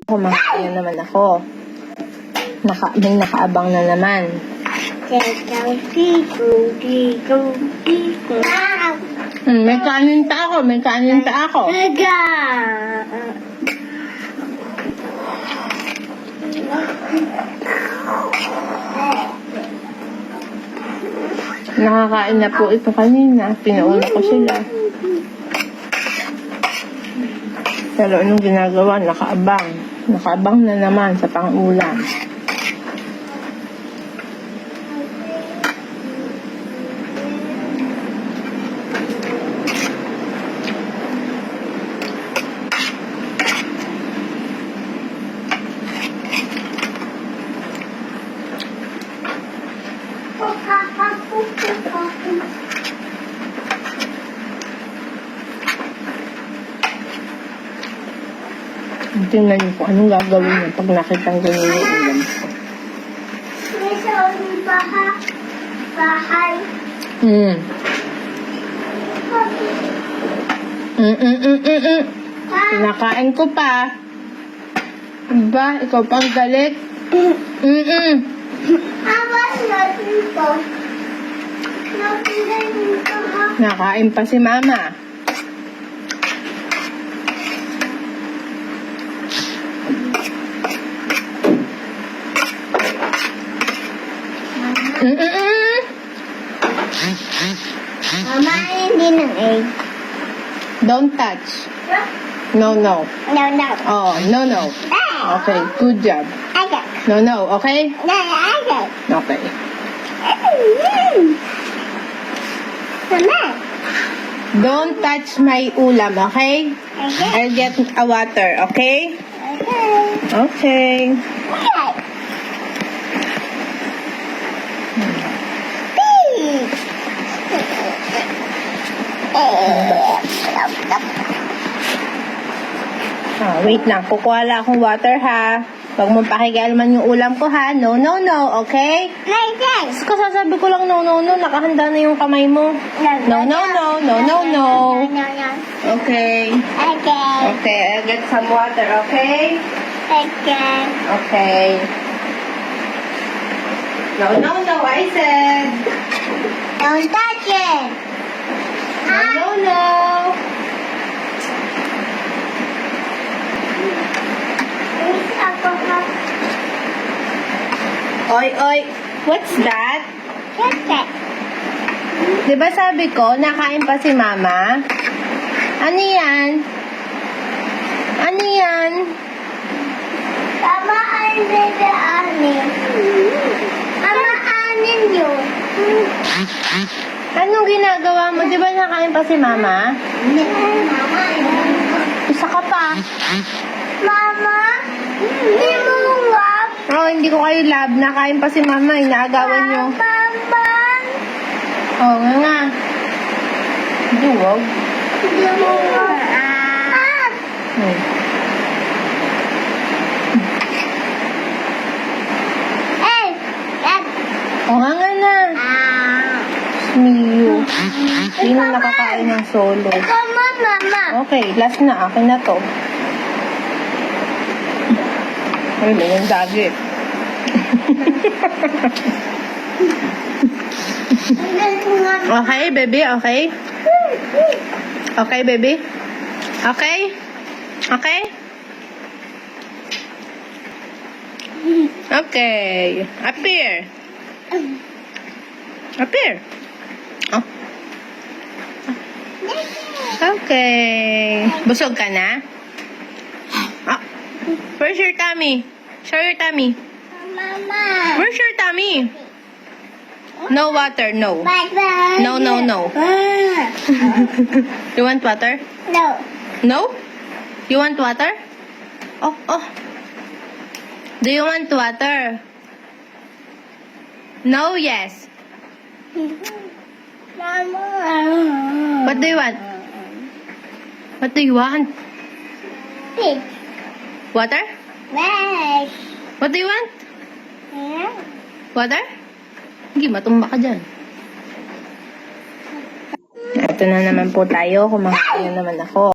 Kumakain naman ako. May nakaabang na naman. May kanin pa ako. Nakakain na po ito kanina. Pinauna ko sila. Pero anong ginagawa? Nakaabang. Nakaabang na naman sa pang-ulam. Tingnan niyo po anong gagawin niya pag nakitang ganyan yung ulam ko. Bahay. Nakain ko pa. Ba, ikaw pang galit. Nakain pa si mama. Mama, hindi ng egg. Don't touch. No. No. Oh, no. Okay, good job. Okay. No, okay? Okay. Okay. Mama. Don't touch my ulam, okay? Okay. I'll get a water, okay? Okay. Okay. Okay. Wait lang. Kukuha lang akong water, ha? Huwag mong pakikialaman yung ulam ko, ha? No, okay? Thanks. Kasi sasabi ko lang no. Nakahanda na yung kamay mo. No. No. Okay. Okay. Okay, I'll get some water, okay? Okay. Okay. No, I said. Don't touch it. No. Oy. What's that? Okay. Diba sabi ko, nakain pa si mama? Ano yan? Tama ay bebe anin. Ama anin yun. Anong ginagawa mo? Diba nakain pa si mama? Mama, Isa ka pa. Mama, hindi mo love. Oh, hindi ko kayo love. Nakain pa si mama. Inaagawan nyo. Mama, Oh, nga. Hindi, wag. hindi mo love. Hey, Oh, nga na. Miyo. Sino nakakain ng solo? Come on, Mama. Okay, last na. Akin na to. Ay, may yung dagi. Okay, baby? Okay? Okay, baby? Okay? Okay? Okay. Appear. Oh. Okay. Busog ka na? Ah. Where's your tummy? Show your tummy. Mama. Where's your tummy? No water, no. Bye-bye. No. You want water? No. No? You want water? Oh. Do you want water? No, yes. Mama. What do you want? What do you want? Pig. Water? Fish. What do you want? Yeah. Water? Sige, matumba ka dyan. Ito na naman po tayo. Kumakain na naman ako.